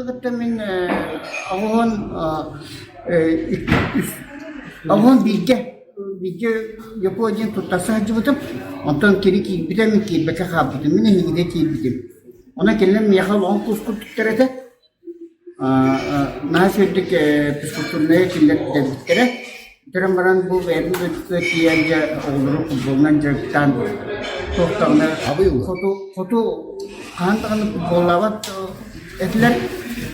Kıtta min ağın bilge yapıcın tutası hacı buldum. Ondan kiri ki bir de mi ki beka kabudum. Mine higide ki bidim. Ona kellem yakal on kusku tutturete. Nasıldık psikolojide killer de bitere. Terambaran bu verin de kiyerce olur futboldan cektan. Toktanlar abi foto kantan futbolavat etler.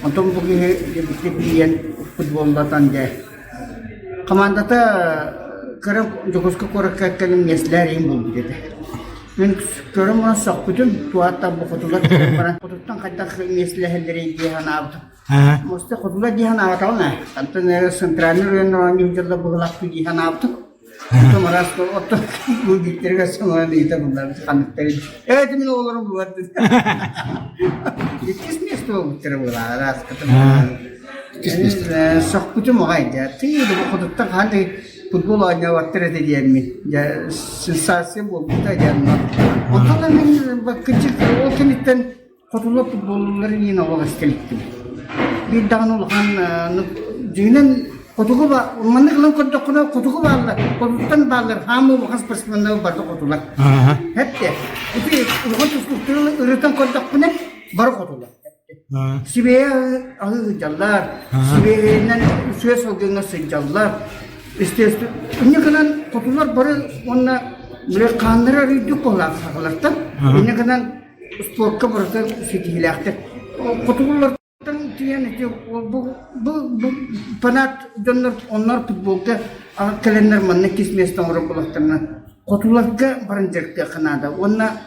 Ondan bugün bitti kiyen futboldan cek. Komandata karım Jokoska korakatkanın mesleğim buldu dedi. Ben karım ona sakudum tuatta bu kutular paran kututan kadar mesleğleri diye anavdım. Musta kutular diye anavdım ne? Hatta nere sentraner yönü yılda bu lafı diye anavdım. Tomaras ko otto bu bitirge sonra değil de bunlar kanıtları. Evet min olurum bu vardı. Yetişmiş mi bu bitirge bunlar ras katım. Sakudum o gaydı. Tiydi bu kututan hangi futbol oynayan vakti diyelim mi? Ya sensasyon bu da canlı. Ortada ben bakıcı o kenitten kutular futbolları yine o gazetelikti. Bir dağın olan düğünen kutuğu var. Ormanlık olan kutuğu varlar. Kutuğdan varlar. Hamu bu kas personel vardı kutular. Hep de. Itu ulan tutuğu üreten kutuğu ne? Var kutular. Sibeye jallar. Sibeye'nden suya soğuduğunda sıcallar. İşte ini kanan kutular baru ona böyle kanlara rüdük olarlar. Ini kanan sportka baru sekilakta. Kutulardan diyen itu bu penat donor onlar futbolda kalender mana kismestan orang bulaklarına kutularga baranjakta kanada. Ona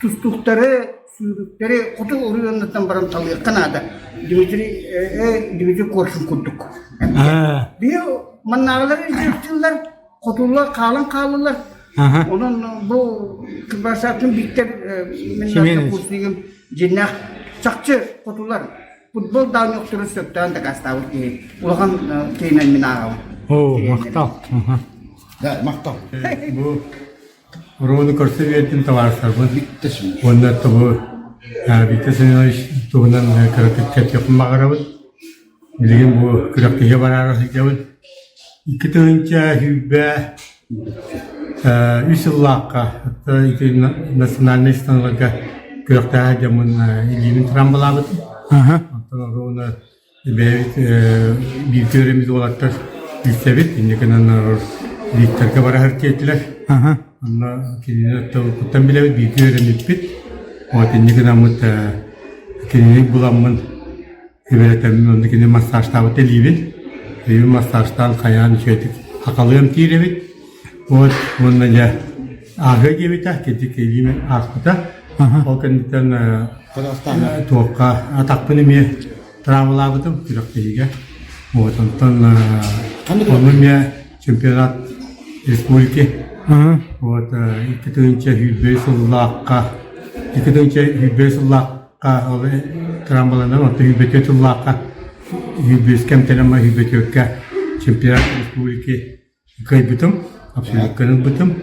tustukları sürükleri kutu oruyondan baran talı kanada. Dimitri korsun kutuk. Dia menağları izletiyorlar, kutular kalınlar. Onun bu kıbrısatın bitter minnatta kursunun cennet çakçı kutular. Futbol dağın yoktur sökten de kastavu ki. Ulan keynen minağı. Oo, maktal. Ya maktal. Bu Ruhunu kursu verdim tavarsa bu. Bitti şimdi. Onda tabu bitti senin tuğundan kırık yapma karabı. Bilgin bu kırıklığa bararası yapın. İki tığınca hübbe üsüllakka hatta iki nasyonal istanlarga kırıklığa jamın ilimin trambalabı. Ondan ruhunu bir göremiz olarak bilsevit. İndi kanan liglerge bara hareketler. Ondan kendine kutan bile bir göremiz bit. O indi kanan mut kendine bulamın hübeletemmin onda kendine masajda telivin. Evi masajdan kayan şöyle akalıyım tirebit. O bundan ya ağır gibi tak kedik elime arkada. O kendinden tuğka atak bunu mi travmaladım kırıklığa. O ondan onun mi şampiyonat Respublika. O da iki tığınca hübbesullahka iki tığınca hübbesullahka travmalanan o da hübbetullahka hübbes kemtelama hübbetükka şampiyonat Respublika kaybetim. Absolut kanın bitim.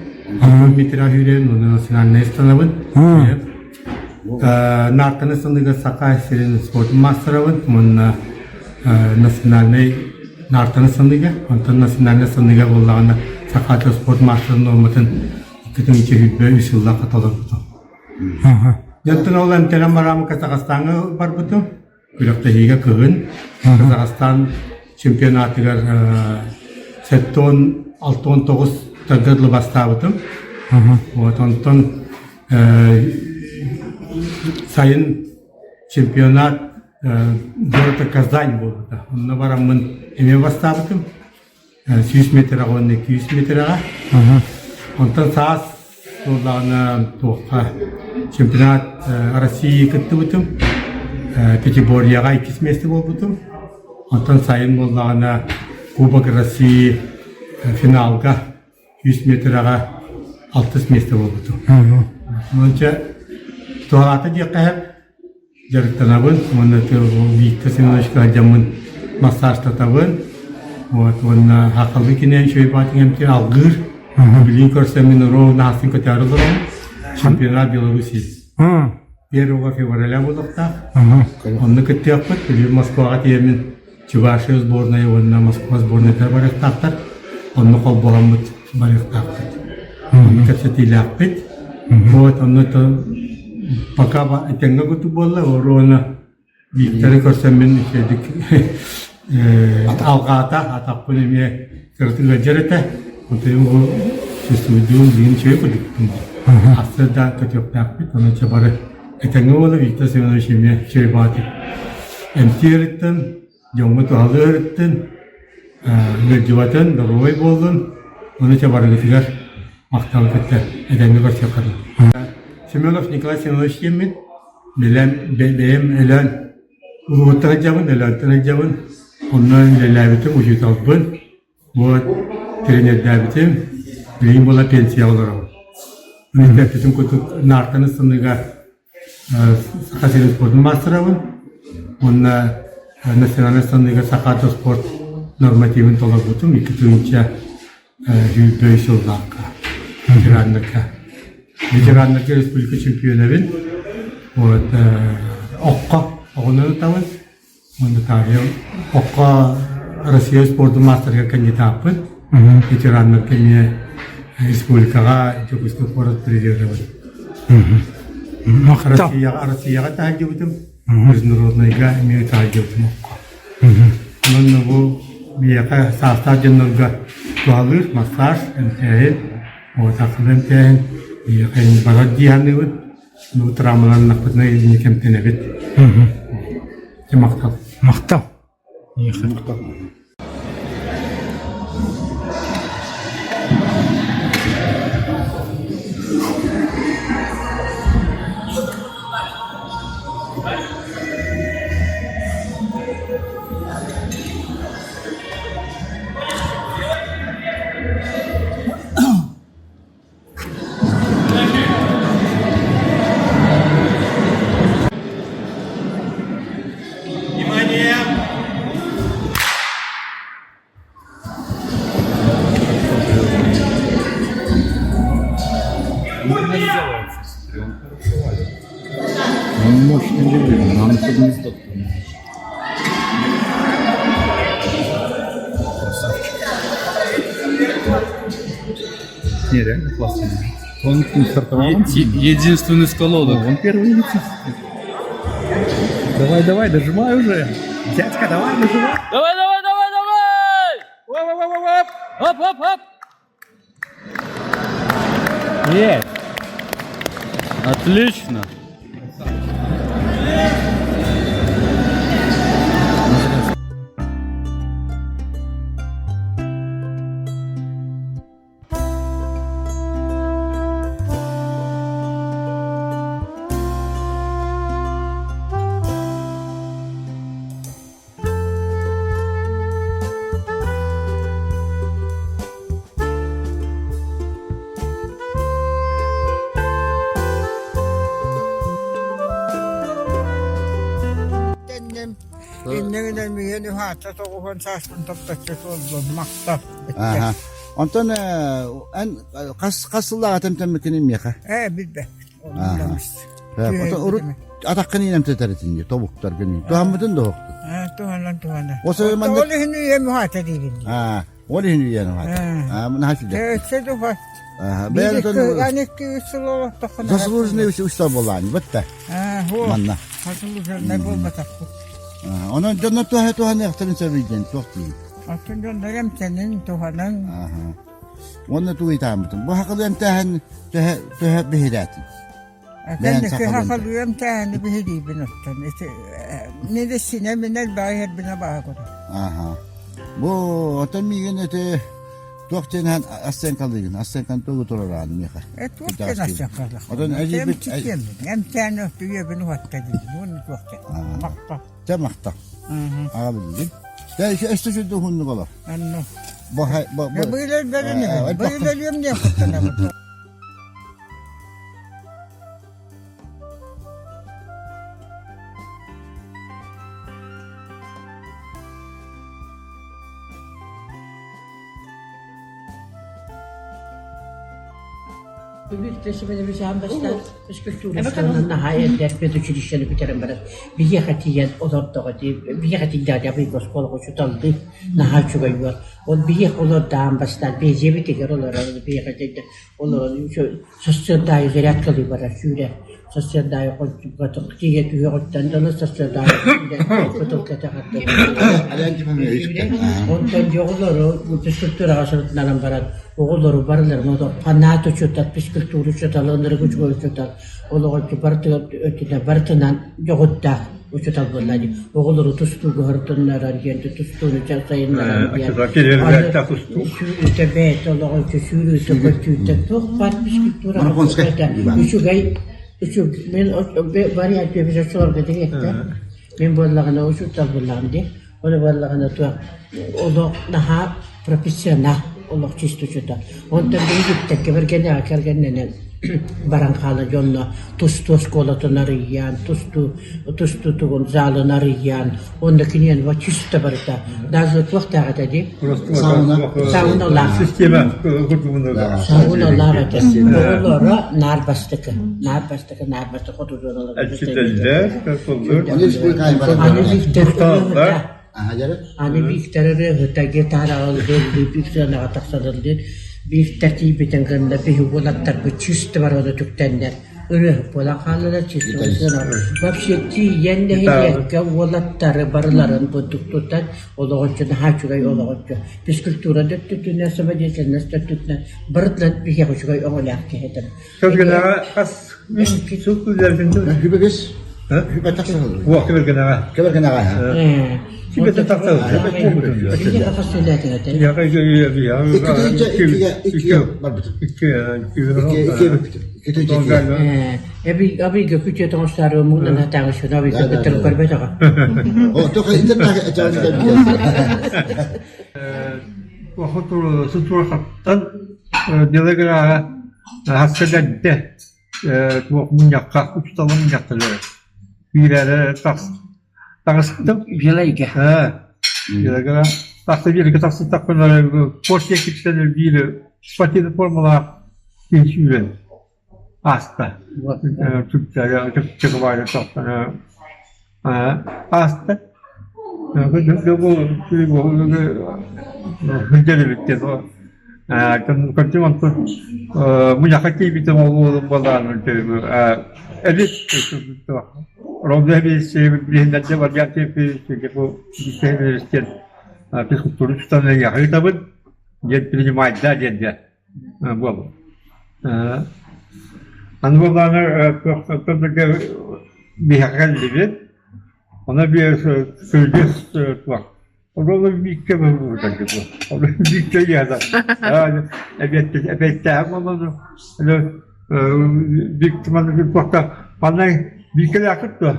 Ama mitra hüren onu nasyonal nestanavın. Nartanı sandığı sakay serin sport masteravın. Onun nasyonal ne nartanı sandığı. Ondan nasyonal sandığı bollağında sakay sport masterın olmadın. İki tane hübbe üsülla katalım bitim. Yantın olan telam maramı Kazakistan'a var bitim. Kırıkta higa kığın. Kazakistan şampiyonatıgar setton 6-9 tadırlı bastavıdım. Ondan sayın şampiyonat Gorta Kazan buldu. Onunla varamın emeği bastavıdım. 100 metre on 200 metre. Ondan sağ solağına toqa şampiyonat Rusya'yı kıttıbıdım. Kategoriyaga 2 mesle bulbudum. Ondan sayın bulduğuna Kubak Rusya finalga 100 metrege 60 mesle bulbudum. Onca tuğalata diye hep jarıktanabın. Onda büyük seminarışka jamın masaj tatabın. Onda hakalı kine şöyle batın ki algır. Bilin korsemin ro nasin katarılırım. Şampiyonat Belarusya. первого февраля болуктаах. Онны кыттыакпыт, билүү Москвага тиемин Чувашия сборная, онна Москва сборная барыктаактар. Онны колболаммыт барыктаакпыт. Онны кепсетилаакпыт. Вот, онны то пока этеңге күтүп болла, ороона биктери көрсөмүн ишедик. Алгаата атаппын эме кыртыга жерете. Онтойм бу студиум дин чөйкүдүк. Асырда көтөктаакпыт, оны чабары этеңге болла Виктор Семенович эме чөйбаатык. Эмтириттен, жоңгу туалырыттен, гыржыбатын, дорой болдун. Оны чабары гытыгар мактал кетти. Этеңге көрсөккады. Семенов Николай Семенович емін, бәйім әлін ұлғыттығы жабын, әліттігі жабын, онын ләбітім ұжет албын, вот, тренер ләбітім, білейін бола пенсия оларау. Мен ләбітім көтік нартаны сыныға сақасырын спортын мастырауын, онына национальный сыныға сақаты спорт нормативін толап бұтым, 2000 жылдаққа, ветеранлыққа. Ветеранлық республика чемпионовин, вот, Окко, оғынын тавын, онды тағы, Окко Россия спорты мастерға кандидатпын, ветеранлық кеме республикаға жүгісті спорт президентовын. Россияға тағы жебітім, международныйға мен тағы жебітім Окко. Онын бұл бияқа састав жынларға туалыр, массаж, әмтәйін, отақыл әмтәйін, Yang barat dia ni pun, nu teramelan nak pernah ini kempen abet. Maktab. Maktab. Iya kan. Он мощный деревья, нам это гнездо. Красавчик. Не, реально классный. Он не стартовал. Единственный с колодок. Он первый лицо. Давай, дожимай уже. Дядька, давай, дожимай. Давай! Оп! Есть! Отлично! Inneminen mihin yhä, tuohon saastun toppetsi tuolta maktaa. Aha. Ondan en kasılla temtemmekin miyaka. Bilbe. Ondan urut atakkan inem teteretin diye tavuklar günü. Tuhammadın da hoktu. Tuhanna. O zaman da Oli hinu yemi hata değil. Oli hinu yenu hata. Bunu hasile. Evet, se duha. Ben de yani ki usul olur tohana. Zasılır ne usta bolan, bitti. Hu. Manna. Hasılır ne bulmatak. Onun canına tuha ne aktarın seveceğin çok değil. Atın gönderem senin tuhanan. Onu tuğu tamamdır. Bu hakalı emtihan tuha bihilatin. Ben de ki hakalıyım tane bir hediye binottan. Ne de sinemine bayır bine bağır. Aha. Bu otomiyin ete tuğten han aslen kalıyın. Aslen kan tuğu turaran miyaka. Tuğten aslen kalıyın. Odan acibet. Hem tane tuğu bine hatta değil. Bunu tuğten. Makta. Temakta. Ağabeyim. Ya şu eski hunnu kala. Anno. Bu böyle ne? Böyle diyorum ne yaptın? Büyükleşmede bir an başlar. Püskültürüsünün nihayet dersmet uçuruşunu bitiren bana. Bir yakatiyen odordağı değil. Bir yakatiyen de bir koskolu koşutaldı. Nihayet çubuğu var. O bir yak olur dağın başlar. Bir cebi teker olur. Bir yakatiyen de olur. Sosyal dahi zerat kalıyor bana. Şöyle. Sosyal dahi koşup diye tüyü koştan da sosyal dahi koşup katacaktı. Ondan yolları bu püskültür ağaçlarından bana. Oğulları varlar mı da panat uçutat, püskültür uçutal, onları güç uçutal. Oğulları bartı ötüne bartınan yoğutta uçutal bunları. Oğulları tustu gördünler, kendi tustunu çaksayınlar. Sürüte bet, oğulları sürüte koçüte. Çok var püskültür ağaçlarından. Men variant bir şey sordu direkte. Men bunlarına uçutal bunlardı. Onu bunlarına da oğlu daha profesyonel. Allah çistu çuta. Ondan beri gittik. Kebergene akargene barankalı yoluna tustu skolatınları yiyen, tustu tuğun zalınları yiyen. Ondakini yan va çistu barıta. Dazlık vakta dedi. Saunalar. Saunalar atası. Oğulları nar bastıkı. Nar bastıkı oturduğunalar. Ani bir tarafı hıta gitar aldı, bir tane atak salındı. Bir tertip eden kanında bir yuvalatlar bu çüstü var orada tüktenler. Öyle pola kalırlar çüstü var. Vapşeti yende hediyekke yuvalatları barıların bu tuktutan olağanca daha çugay olağanca. Püskültüra döktüktü nasıl bedesen nasıl döktüktü. Barıtlan bir yakışıkay oğlak ki hedem. Kızgınlara az çok güzel gündü. Hübegis. Hübetaksa olur. Bu kızgınlara. Kebergene ha. Hübete taksa. Bir de fasulye dedi. Ya ya. İki var bütün. İki Abi göküçe tanışları mumdan hata şuna bir götürüp korbeta. O toka internet açarız. وخطر سطور خطن دلقنا حسدد من يقع uçtalı من يقتلر bir taksıttım Bilayge. Dilaqna taksıttı bir taksıttı takınlar portiye kitlenir bir spatiyeli formalar geçiyor hasta Türkçe ya Türkçe var taksana hasta bu hücre bitti o. Kan munyakati bitti o balan edit itu. Robda bir şey bir de var ya ki bu şey verirken psikolojik tutan ya hayatın yetkici madde diye. Bu. Anılarına bir hakikaten gibi ona bir söyleyeceğiz var. Orada bir kere burada gibi. Orada bir kere yazar. Evet, ama bir ihtimalle bir bakta bana bir kere akıttı.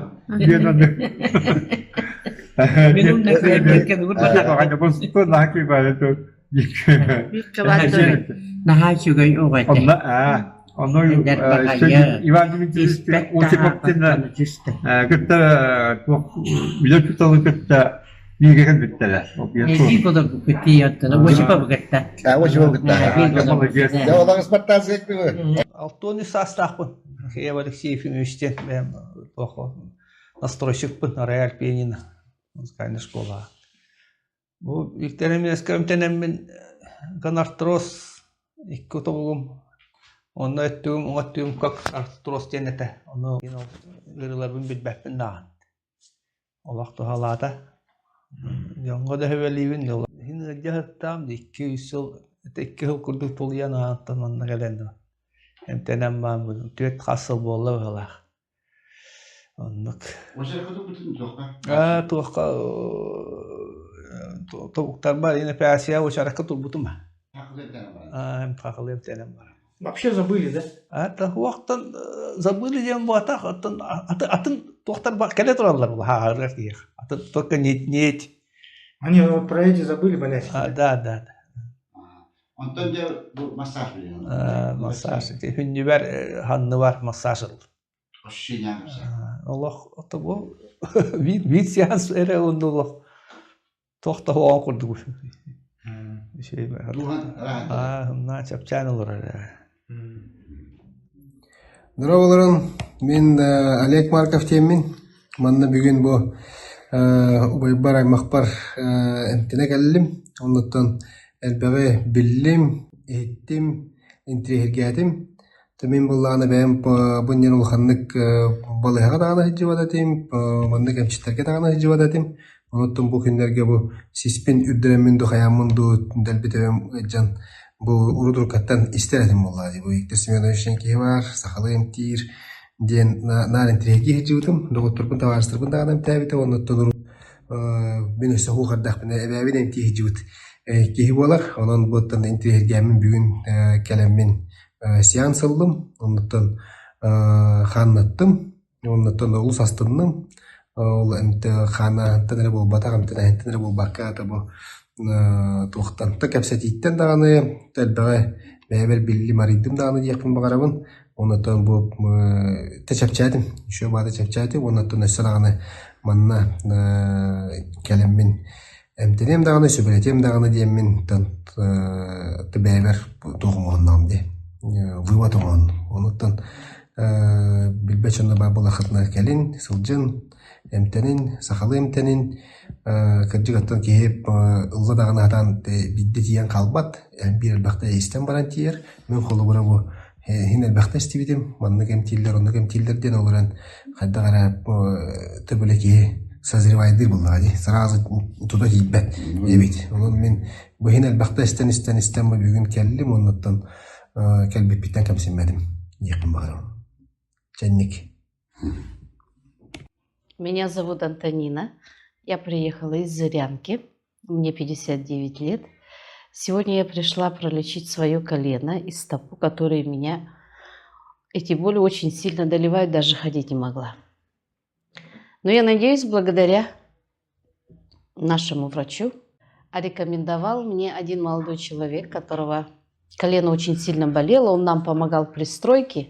Benim de kıyafetken burada. Hadi bu daha ki böyle de bir kere. Daha çugay o vakti. Onu İvan'ın içinde o sebepten kıtta bile tutalım kıtta bir kere bittiler. Bir kadar kötü yattı. Bu şey bu kıtta. O şey bu kıtta. Ya olan ispattaz etmiyor. Алтоны состахпын. Я в Алексеев университет ben настройщикпын, рояль пианино. Музыкальная школа. Bu ilk denemin eskirimtenemmin kanartros ikki toğum. Onu öttüğüm kak artros denete. Onu ırılarım bilbepin dağın. Olak da halada. Yonga da heveliyim de ola. Hini cahırttam da 200 yıl, 2 yıl kurduk toluyan ağıttan onunla gelen de. Hem tenem ben bunu. Tüet kasıl bolla ola. Onluk. O şey kuduk bütün tohka. Tohka. Tavuklar var yine piyasaya o şarkı turbutum ben. Hem takılı hem tenem var. Вообще забыли, да? Это вақтан забыли дем бата атын тоқтар бар келе туралар бұл хағырға киер. Атын только нет. Они вот про эти забыли, блядь. Да. Ondan da bu masaj biliyor. Masaj. Hünni var, hanı var masaj oldu. O şey ne yapsa. Allah ata bu vid seans ere onda Allah. Toxta hoğan kurdu bu. Şey var. Duhan rahat. Bunlar çapçan olur. Здраволарым, мен Олег Марков теммин. Манна бүгүн бу убайбар аймакпар эмтене келдим. Онуттан элбеге биллим, эттим, интригатим. Тэмин булланы бэм буньян улханнык балыга дагана хиджибадатим, маннык эмчиттерге дагана хиджибадатим. Онуттан бу күннерге бу сиспин үрдүрөмүн ду хаямын ду дэлбитебем жан бу урудуркаттан истеретим буллады. Бу Виктор Семеновичтен кии бар, сахалыйм тир, ден нарин тиреги хиджибытым, доготторбун таварыстырбын дагана эмтебите, онуттан мен өсө хугардакпын эбебин эмти хиджибыт кии болар. Онон буттан интригамин бүгүн келеммин сеанс алдым, онуттан ханнаттым, онуттан улус астынным. Ол эмте хана тенере бол батагам тенере бол бакката бу тухтанта кепсетиттен даганы телбеге бебер билли маридим даганы диякпын багарабын. Онуттан бу течапчатым, üşe бада чапчатым, онуттан өсөраганы манна келеммин эмтенем даганы сөбөлетем даганы диеммин бебер тугумоннам ди. Выватыман. Онуттан билбечонда бабылахатна келин, сылжын эмтенин, сахалы эмтенин кырдыгаттан киіп ылла дагана атан бидде тиян калбат, бир элбакта эстен баран тиер. Мен колу бура бу хин элбакта эстибитим, маннык эмтилдер, оннык эмтилдерден олоран кайдагара төбөлеки созревайдыр буллади. Сразу туда тийбет дебит. Онун мен бу хин элбакта эстен бүгүн келдим, онуттан келбеп биттен кемсинмедим. Якын багарам. Ченник. Меня зовут Антонина. Я приехала из Зырянки. Мне 59 лет. Сегодня я пришла пролечить свое колено и стопу, которые меня эти боли очень сильно доливают, даже ходить не могла. Но я надеюсь, благодаря нашему врачу, рекомендовал мне один молодой человек, которого колено очень сильно болело. Он нам помогал при стройке.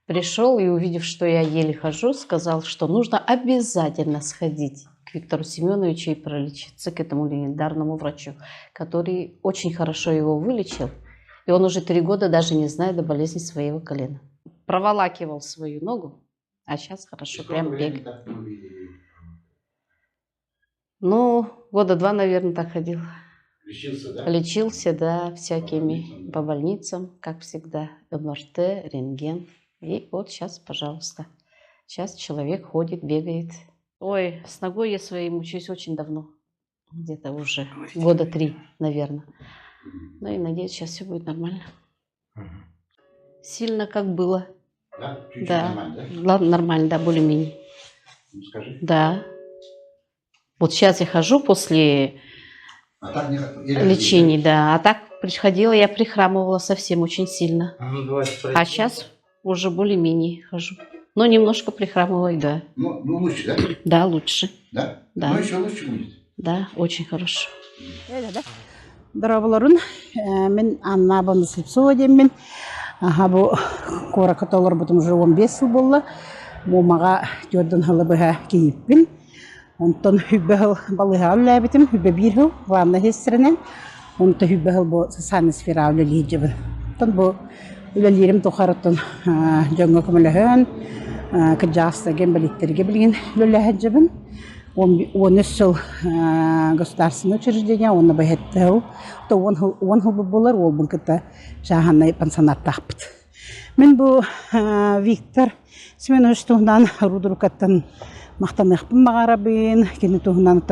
Пришел и, увидев, что я еле хожу, сказал, что нужно обязательно сходить к Виктору Семеновичу и пролечиться, к этому легендарному врачу, который очень хорошо его вылечил. И он уже 3 года даже не знает о болезни своего колена. Проволакивал свою ногу, а сейчас хорошо, прям бегает. Ну, 2 года, наверное, так ходил. Лечился, да? Лечился, да, всякими по больницам, как всегда. МРТ, рентген. И вот сейчас, пожалуйста. Сейчас человек ходит, бегает. Ой, с ногой я своей мучаюсь очень давно. Где-то уже 3 года, наверное. Ну и надеюсь, сейчас все будет нормально. Сильно как было. Да? Чуть-чуть Да. нормально, да? Ладно, нормально, да, более-менее. Ну, скажи. Да. Вот сейчас я хожу после А так не лечений, да. А так приходила, я прихрамывала совсем очень сильно. А сейчас уже более-менее хожу. Но немножко прихрамываю, да. Ну, лучше, да? Да, лучше. Да? Да. Ну, еще лучше будет. Да, очень хорошо. Дорабыларын, мен Анна Бондаслипсова деймін. Бу кора каталар бутым уже 15 жыл болды. Бу мага жордан халы быга кейіппін. Онтан хүббе хыл балыға үлләбітім, хүббе 1 жыл ванна хестерінен. Онтан хүббе хыл бу санисфера үлелі жібін. Онтан бу үлелерім тоқарыттан жаңға көміліғін, кіджастаген білеттерге білген үлелі жібін. 13 жыл государственное учреждение, он набагетел, то он хыл болар, ол бұнкыта жағанай пансионат тақпыт. Мен бұл Виктор Семенович туғынан рудырукаттан мақтанықпын мағарабын, кені туғынан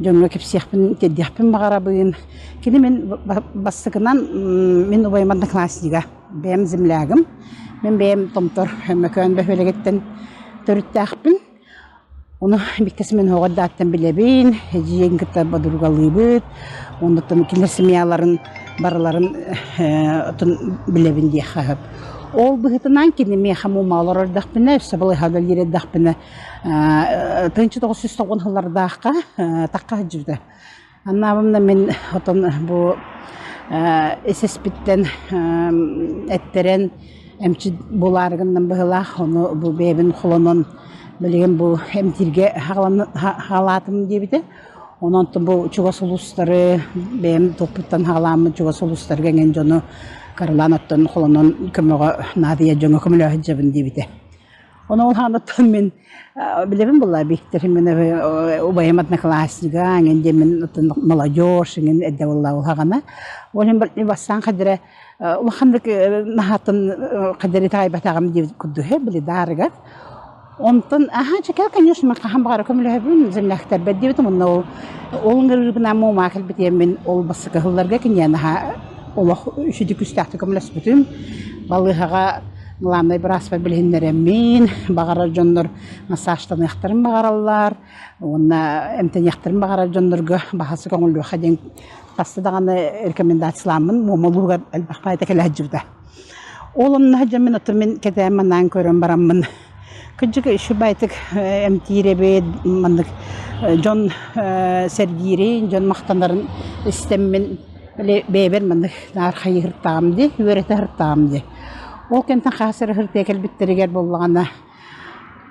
жаңға кепсияқпын, кеддияқпын мағарабын. Кені мен бастығынан мен ұбаймадны классиға бәйім землягым. Мен бәйім томтор мәкөн бәфелегеттен төріттіақпын. Оны бектесімен оғадда аттан білебейін, жиен кітті бадырғалыбыд, ондықтан келер семьяларын, барыларын білебін дей қағып. Ол бұғытынан кені мен қаму мағылар ордақпыны, өсі бұлы қадал ереддақпыны 1990 жыллардаққа таққа жүрді. Аннабымда мен бұл ССП-тен әттерен әмчі боларғыннан бұғылақ, оны бұл бәйбін құлының білген бұл әмтирге ғалатым дебіді. Онан бұл чуғас ұлыстары, бәйім топыттан ғаламы чуғас ұлыстары кәнген жоны Karılan ottun kolunun kömöge nadiye jöngö kömölö hıjabın dibite. Onu olhanıttın men bilebim bulla biktir men ubaymat na klasniga ngende men ottun молодежь ngen edde bulla olhagana. Olhem bir basan kadre ulhandık nahatın kadri taybetagam dib kuddu he bili dargat. Ondan aha çeker конечно men kaham bagara kömölö hıbın zemlekter beddi bitim onu olngır bina mu makil bitiyem men ol basık hıllarga kinyen ha Allah üşüdük üstahtı kömölös bitim. Balıhaga Главный брас bilhinleremin, bagara jondur masajdan yaxtırım bagarallar, ona emten yaxtırım bagara jondurga bahası koңулду хаден тастыдаганы рекомендациялармын момолуга албахпайта келажырда. Олымны хажамын отырмын кетеманан көрөм бараммын. Күжүк шубайтык эмтиребе мандык жон сергири, жон мактандарын истеммин бебер мандык нар хайыртамды, үйрөтө хыртамды. Ол кентен хасыр хыртекел биттеригер боллагана.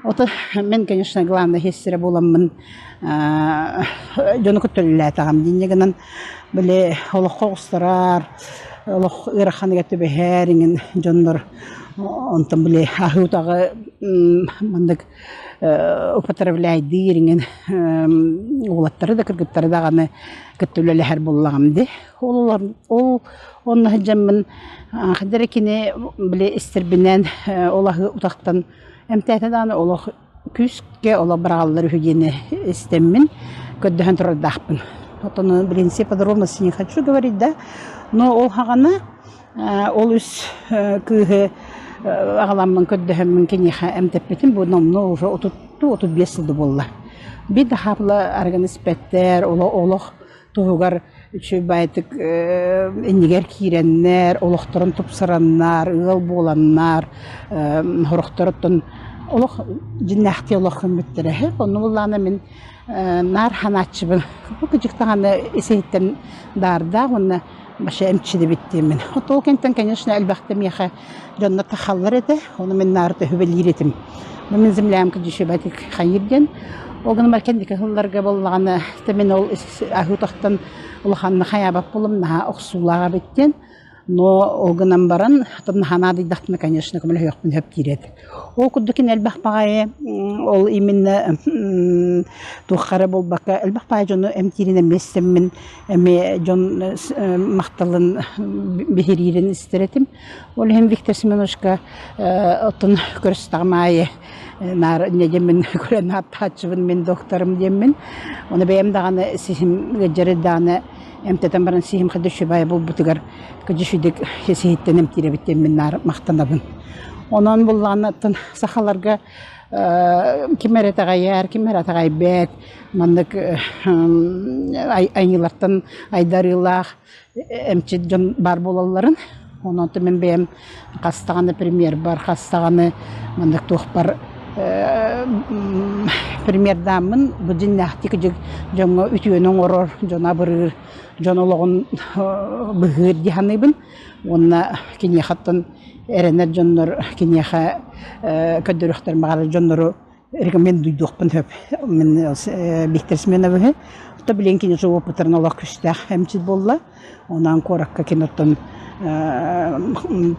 Ота мен, конечно, главный хессере боламмын. Жону көттөлүлө тагам динегенен биле олох когустурар, олох ыраханыга төбөһөрүнүн жондор онтон биле ахутагы мындык употребляй диринген улаттары да кыргыттары даганы көттөлөлөр боллагамды. Ол онна хажаммын хадерекине биле истербинен олахы утактан эмтетеданы олох күскө ола бараллар хүгени истеммин көддөһөн турдахпын. Потом принцип подробности не хочу говорить, да, но ол хагана ол үс кыһы агаламмын көддөһөммүн кенеха эмтеппетин бу номно уже отут бесилди болла. Бид хапла организпеттер олох тугар чөбайтык эннигер киреннер, олохторун тупсыраннар, ыл боланнар, хорохтороттон олох жиннахти олох көмөттере. Ону булланы мен нар ханачыбын. Бу кыжыктаганы эсеиттен дарда, оны баша эмчиде биттимин. Ол кенттен, конечно, элбахта меха жонна тахаллар эте, оны мен нарты хөбелиретим. Мен землям кыжышыбайтык хайырден. Олганы маркендик хылларга боллаганы темен ол ахутактан улаханны хаябап болум наха оксулага биттен. Но олганан баран ханады дактны, конечно, көмөлө жокпун хөп кирет. Ол куддукин элбахпагай ол именно тухары болбакка элбахпагай жону эмтирине местеммин эме жон макталын бехиририн истеретим. Ол hem Виктор Семеновичка отун көрөстагмай нар недемин көрөн аттачыбын мен докторым демин. Оны бем даганы сихим гежерданы эмтетен баран сихим хадышыбай бул бутугар кыжышыдык хеситтен эмтиребиттен мен нар мактанабын. Онан булланатын сахаларга кимеретагай кимеретагай бет мандык айнылартан айдарылах эмчит жон бар болаларын. Онан мен бем кастаганы премьер бар, кастаганы мандык тух бар примердамын бу жиннахтик жоңго үтүөнүн орор жона бырыр жонологун быгыр диханыбын. Онна кинехаттан эренер жоннор кинеха көдөрөхтөр магары жоннору рекоменд дуйдукпун хөп мен Виктор Семенович то билен кине жоо патернолог күстә хэмчит болла. Онан коракка киноттан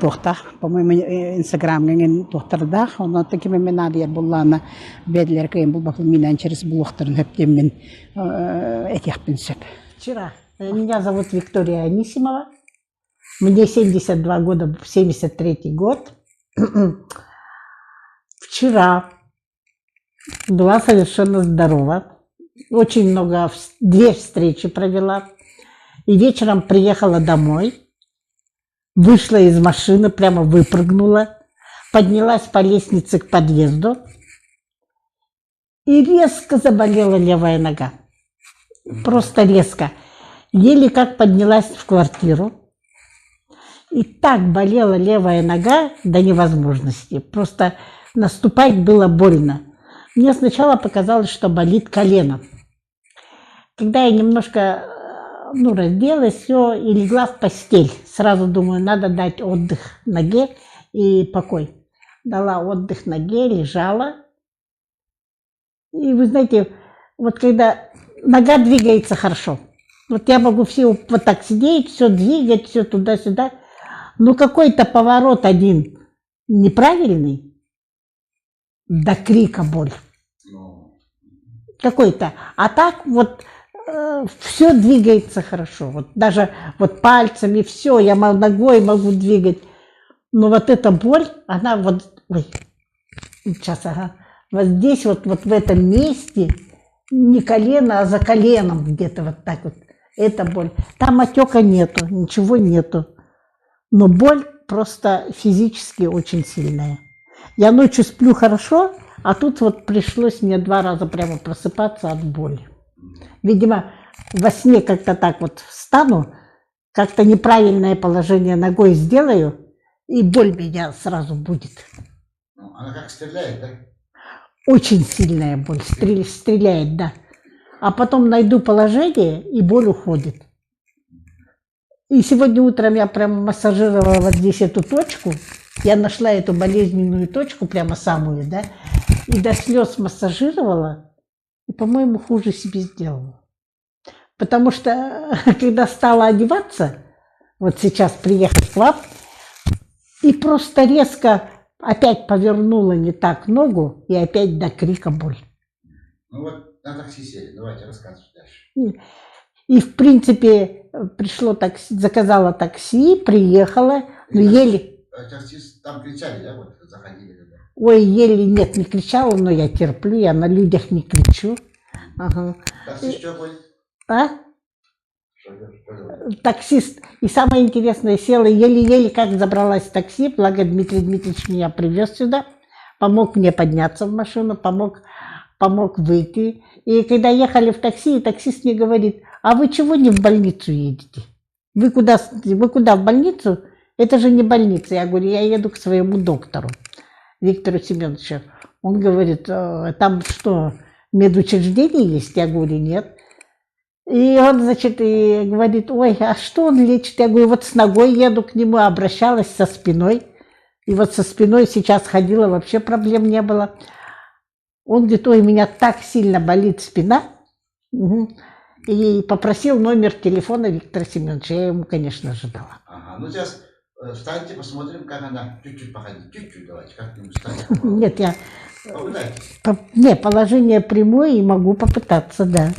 тохта, по-моему, Инстаграмген тохтарда, онан таки мен надер болланы бедлер кайын бул бакыл менен через блогтарын хөптем мен этихпин сөп. Вчера меня зовут Виктория Анисимова. Мне 72 года, 73 год. Вчера была совершенно здорова. Очень много, 2 встречи провела. И вечером приехала домой. Вышла из машины, прямо выпрыгнула. Поднялась по лестнице к подъезду. И резко заболела левая нога. Просто резко. Еле как поднялась в квартиру. И так болела левая нога до невозможности. Просто наступать было больно. Мне сначала показалось, что болит колено. Когда я немножко разделась, все, и легла в постель. Сразу думаю, надо дать отдых ноге и покой. Дала отдых ноге, лежала. И вы знаете, вот когда нога двигается хорошо, вот я могу все вот так сидеть, все двигать, все туда-сюда. Ну, какой-то поворот один неправильный, до крика боль. Какой-то. А так вот все двигается хорошо. Вот даже вот пальцами все, я ногой могу двигать. Но вот эта боль, она вот... Ой, сейчас, ага. Вот здесь вот в этом месте, не колено, а за коленом где-то вот так вот. Это боль. Там отека нету, ничего нету. Но боль просто физически очень сильная. Я ночью сплю хорошо, а тут вот пришлось мне 2 раза прямо просыпаться от боли. Видимо, во сне как-то так вот встану, как-то неправильное положение ногой сделаю, и боль меня сразу будет. Она как стреляет, да? Очень сильная боль, стреляет, да. А потом найду положение, и боль уходит. И сегодня утром я прям массажировала вот здесь эту точку. Я нашла эту болезненную точку, прямо самую, да, и до слез массажировала, и, по-моему, хуже себе сделала. Потому что, когда стала одеваться, вот сейчас приехать к вам, и просто резко опять повернула не так ногу, и опять до крика боль. Ну вот на такси сели, давайте рассказывайте дальше. И, в принципе, пришло такси, заказала такси, приехала, но еле... Таксист там кричали, да, вот заходили? Да? Ой, еле нет, не кричала, но я терплю, я на людях не кричу. Ага. Таксист что будет? А? Таксист. И самое интересное, села еле-еле, как забралась в такси, благо Дмитрий Дмитриевич меня привез сюда, помог мне подняться в машину, помог выйти. И когда ехали в такси, таксист мне говорит: а вы чего не в больницу едете? Вы куда в больницу? Это же не больница. Я говорю, я еду к своему доктору, Виктору Семеновичу. Он говорит, там что, медучреждение есть? Я говорю, нет. И он, значит, и говорит, ой, а что он лечит? Я говорю, вот с ногой еду к нему, обращалась со спиной. И вот со спиной сейчас ходила, вообще проблем не было. Он говорит, ой, меня так сильно болит спина. Угу. И попросил номер телефона Виктора Семеновича. Я ему, конечно же, дала. Ага, ну сейчас встаньте, посмотрим, как она. Чуть-чуть походить, чуть-чуть давайте, как-нибудь встаньте. Нет, я... Попытайтесь. Не, положение прямое, и могу попытаться, да.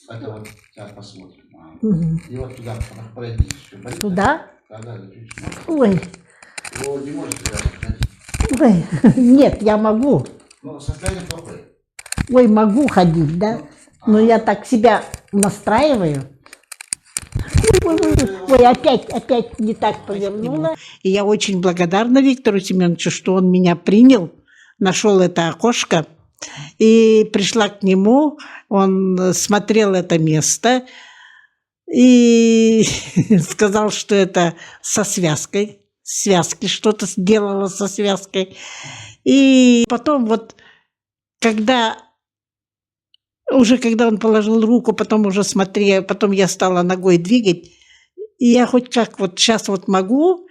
Это вот сейчас посмотрим. Угу. И вот туда пройдите. Туда? Да, чуть-чуть. Ой. О, не можете даже. Ой, нет, я могу. Ну, состояние плохое. Ой, могу ходить, да? Но я так себя настраиваю. Ой, опять не так повернула. И я очень благодарна Виктору Семеновичу, что он меня принял, нашел это окошко. И пришла к нему, он смотрел это место и сказал, что это со связкой. Связки что-то сделала со связкой. И потом вот, когда он положил руку, потом уже смотрел, потом я стала ногой двигать, и я хоть как вот сейчас вот могу,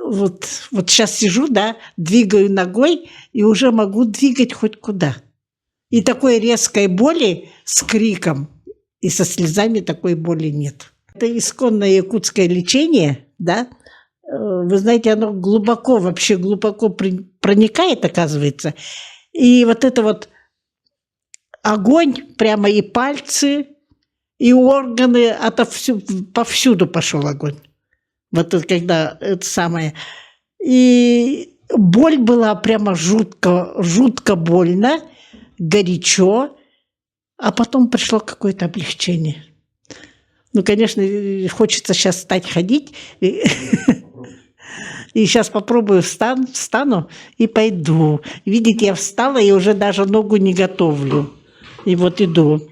вот сейчас сижу, да, двигаю ногой, и уже могу двигать хоть куда. И такой резкой боли с криком и со слезами такой боли нет. Это исконное якутское лечение, да. Вы знаете, оно вообще глубоко проникает, оказывается. И вот это вот огонь, прямо и пальцы, и органы, повсюду пошел огонь. Вот это когда это самое. И боль была прямо жутко больно, горячо, а потом пришло какое-то облегчение. Ну, конечно, хочется сейчас встать ходить. И сейчас попробую, встану и пойду. Видите, я встала и уже даже ногу не готовлю. И вот иду.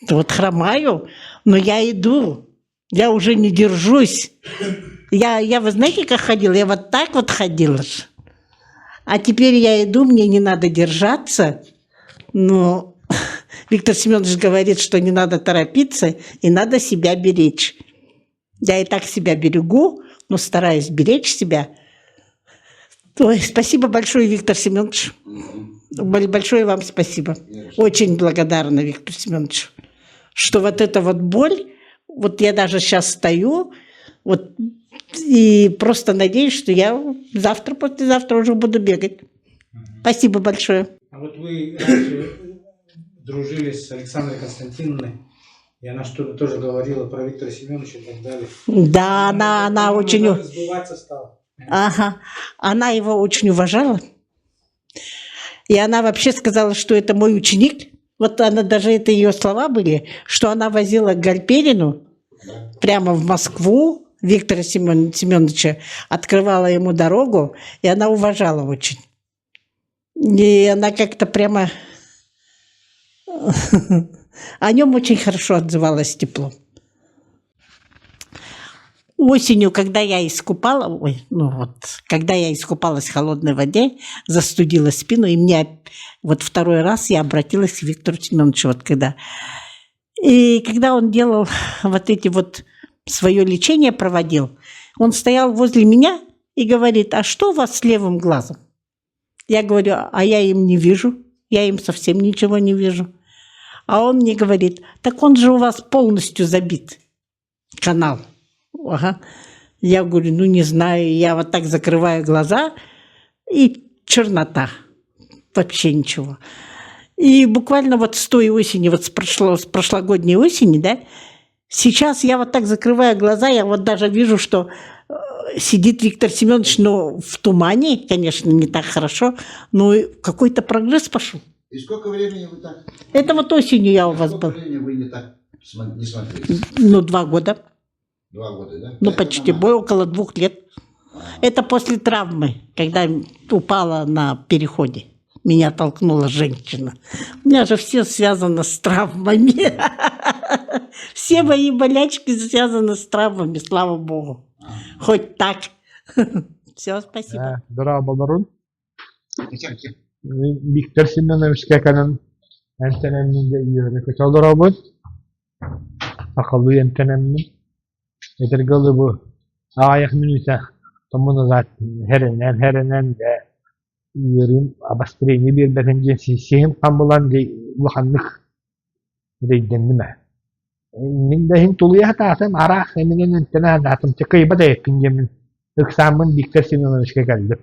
Вот хромаю, но я иду. Я уже не держусь. Я вы знаете, как ходила? Я вот так вот ходила. А теперь я иду, мне не надо держаться. Но Виктор Семенович говорит, что не надо торопиться и надо себя беречь. Я и так себя берегу, но стараюсь беречь себя. Ой, спасибо большое, Виктор Семенович. Большое вам спасибо. Очень благодарна Виктору Семеновичу, что вот эта вот боль, вот я даже сейчас стою, Вот, и просто надеюсь, что я завтра, послезавтра уже буду бегать. Спасибо большое. А вот вы раньше дружили с Александрой Константиновной, и она что-то тоже говорила про Виктора Семеновича и так далее. Да, она очень... Сбываться стала. Ага, она его очень уважала. И она вообще сказала, что это мой ученик. Вот она, даже это ее слова были, что она возила к Гальперину прямо в Москву Виктора Семеновича, открывала ему дорогу, и она уважала очень. И она как-то прямо о нем очень хорошо отзывалась, тепло. Осенью, когда я искупалась в холодной воде, застудила спину, и мне вот второй раз я обратилась к Виктору Семеновичу, вот когда. И когда он делал вот эти вот свое лечение проводил, он стоял возле меня и говорит: а что у вас с левым глазом? Я говорю: а я им не вижу, я им совсем ничего не вижу. А он мне говорит: так он же у вас полностью забит, канал. Ага. Я говорю: ну не знаю, я вот так закрываю глаза, и чернота, вообще ничего. И буквально вот с той осени, вот с прошлогодней осени, да, сейчас я вот так закрываю глаза, я вот даже вижу, что сидит Виктор Семенович, но в тумане, конечно, не так хорошо, но какой-то прогресс пошел. И сколько времени вы так? Это вот осенью я у вас был. Сколько времени вы не так не смотрели? Ну, 2 года. 2 года, да? Ну, Это почти, нормально. около 2 лет. Это после травмы, когда упала на переходе. Меня толкнула женщина. У меня же все связано с травмами. Все мои болячки связаны с травмами, слава богу. Хоть так. Все, спасибо. Здорово, Баларун. Виктор Семенович Кеканын энтенемнинде үйрөнүкө чалдырабыз. Акыллуу энтенемнин. Этергалы бу аяк минута томуну зат херенен де үйрүн обострение бербеген сем камбылан де улаханнык дейденниме. Мен де хин тулуя таасым арах менен энтена датым чекайба да экинжемин. Ыксамын Виктор Семенович Кекалды.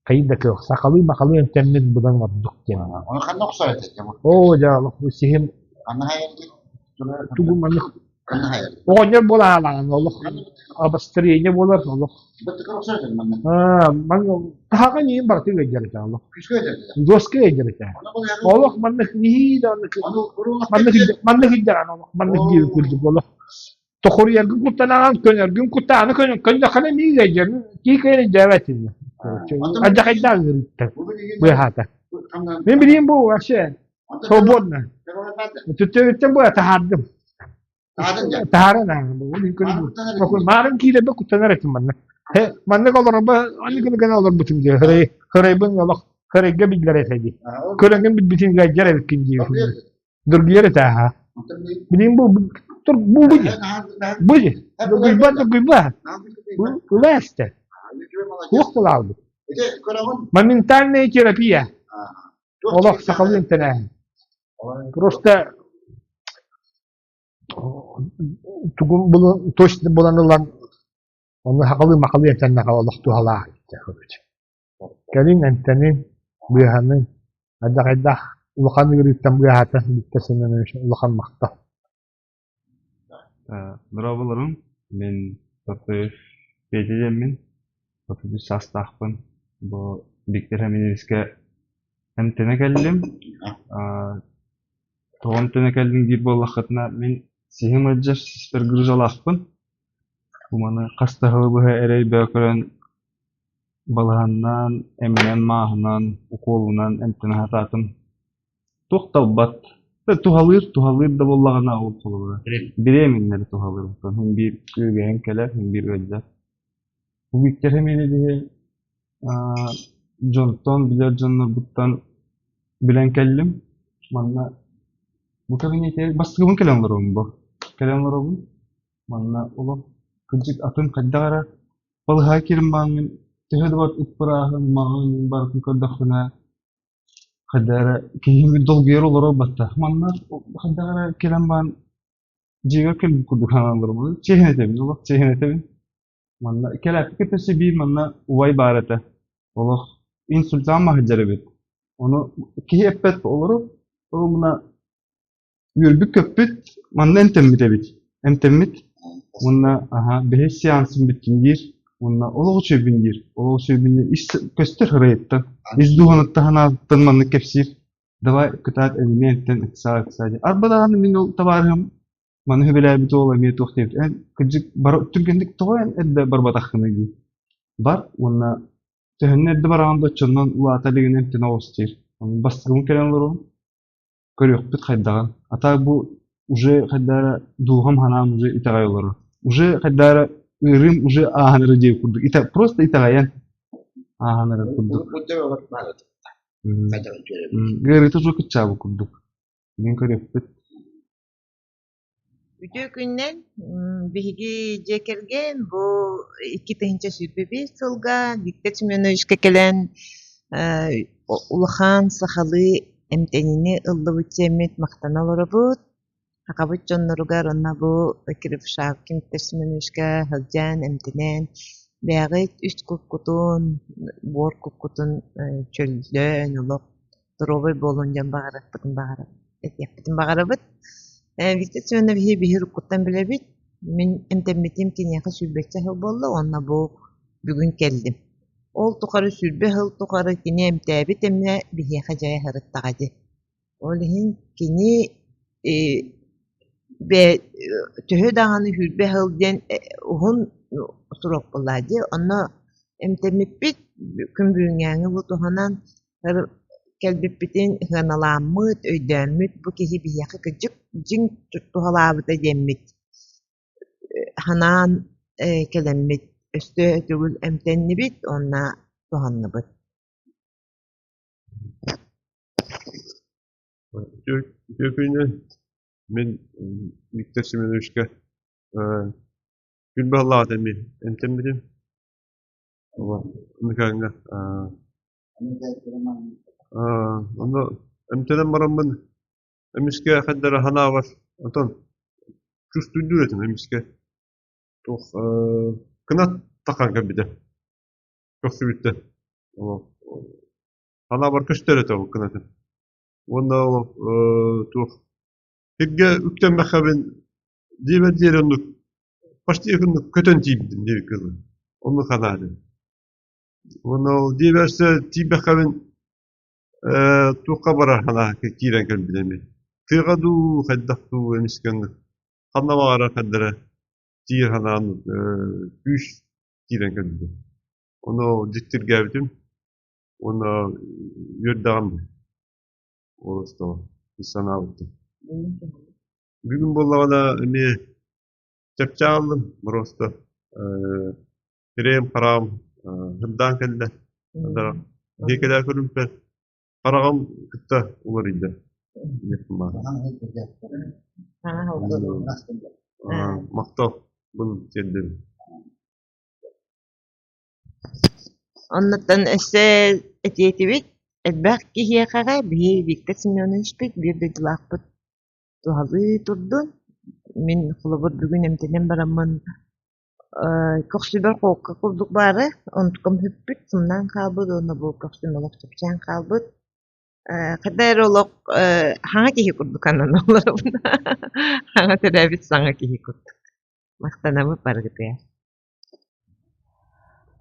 Кайда кök сакалы макалы энтенник будан абдук тем. Оны кандай окшойт экен? О, жаалык бу сем Кандай хайырды? тугуманнык. Кандай хайырды? Оңер бола алан олук. Обострение болар олук. Бытты окшойт экен мында. Мен тага нейин бар тиге жерде алык. Күчкө эдерди. Доске жерде. Олук маннык нейди аннык. Маннык жаран олук. Маннык жиби күлдү болук. Тохор yergi kuttanağın gün kuttanı könü kana miye jerin ki kayın javatini. Ajak ajak yürüttü. Bu hata. Ben bileyim bu aşağı. Sobodna. Tütütten bu tahaddım. Taharan bu. Bakın marın ki de bu kuttanır ettim bana. He, bana kalır ba, anne günü gene alır bütün diyor. Hırey ben yalak. Hırey gibi gideri. Körengin bütün gaycer ikinci. Durgiyere taha. Bileyim bu tur bu. Bu. Gıyba. Bu leste. Waktu aldı. Моментальная терапия. Allah sakalı intene. Просто tugum bunu toştu bulanılan onu hakalı makalı intene Allah tuhala. Kalin intene bihanın ada ulakan yürütten bu hata bitmesinden ulakan makta. Здраволарым, мен 35-мен, 33 жастақпын. Бұл Виктор Семеновичке эмтене келдим. Тоғын тене келдим деп болақытына мен сихим ыджар сиспер гыржалақпын. Бұманы қастағы бұға әрей бәкірін балағаннан, әмінен мағынан, уколынан эмтене хататым. Тоқталбат. Тухалыр да боллагана ол колуна. Биреминнер тухалыр. Хин бир көйгөн келер, хин бир өлдөр. Бу Виктор Семенович Джонтон билер жоннор буттан билен келдим. Манна бу кабинете бастыгым келемлерим бу. Келемлерим. Манна улам кыжык атын каддара балга кирим баңын тегеде бар иппарахын магын бар каддахына Kadar kihim dolguyor olur batta. Manlar kadar kelam ban jiga kel bu kudu kanallarımı çehnetebin. Allah çehnetebin. Manna kelek ketesi bir manna uvay barata. Olo insultan mahjere bit. Onu ki hepet olur. O buna yürbük köpüt manna entemmite bit. Entemmit. Manna aha behes seansın bitindir. Manna olo çöbündir. Olo çöbündir. İş köster hırayettan. İz duhanıtta hanattan manna kepsir. Davay kıtat elimentten iktisadi. Arbada min ol tabarham. Manna hübeler bit olamıyor tohtayıp. En kıcık bar Türkiye'deki toğayan edde barbatakını gi. Bar manna tehenne de barağında çondan ulataligin entene ostir. Bastığım kelamlarım görüyor bit kaydagan. Ata bu уже когда дугам ханам уже итагайлары. Уже когда Рим уже аханыры деп курдук. Ита просто итагаян аханыры курдук. Гэрэ тоже кычабы курдук. Мен көрөппүт. Ütü günden bihigi jekergen bu iki tınca sürbebi sılga Viktor Semyonovичке kelen Ulahan sahalı emtenini ıllıvıtçemit maktanalorabut. Hakabut jonnorugar onna bu kirip şavkim Viktor Semyonovичке hılcan emtenen Бәғит үст куккутун, бор куккутун чөллөн, олоқ, дробой болун жан бағараппытын бағарапыт. Виктор Семенович бихир куттан билебит. Мен эмтемметим кинеха сүрбекче хыл болду, онна бу бүгүн келдим. Ол тухары сүрбе хыл тухары кини эмтебит эмне бихеха жая хырыттагады. Ол хин кини бе төһө даганы сүрбе хыл ден ухун сурок боллади. Онна эмтеммиппит күн бүгүнгәңи бу туханан келбиппитин хыналаммыт, өйдәммит, бу киһи бихеха кыжык жиң тухалабыта деммит. Ханан келеммит өстө түгүл эмтеннибит, онна туханныбыт. Türküne men Viktor Semyonovичке Gülbağlar'da mi emtemmedim. Ama mükanga. Onda emteden baramın emiske kadar hana var. Ondan küstüydü etim emiske. Çok kınat takan gibi. Çok sübitti. Ama hana var küstüre tabi kınatın. Onda çok hegge ükten bakabın diğer onu почти көтөн тийбидим деп кызы. Onu кадаады. Onu деберсе тийбе кабын тука бара хана кирен келбидеми. Тыгаду хаддакту эмискен хана бара каддара тир хана күш кирен келбиди. Onu диттиргебдим. Onu йөрдагам. Орусто санабыттым. Бүгүн боллагана эми Чапчалым просто крем парам хырдан келди. Декеда көрүмпе парагам кытта улар иде. Мактап бун келди. Оннотон эсе этиетибит элбак кихиякага би Виктор Семенович бит бир дылакпыт тухалы турдун. Мен хулабыт бүгүн эмтенен барамын коксубер коокка курдук бары онтукум хүппүт сымнан калбыт оны бу коксун олок чапчан калбыт кадар олок хаңа кихи курдук анан олорун хаңа теребит саңа кихи курдук мактанабы баргытыя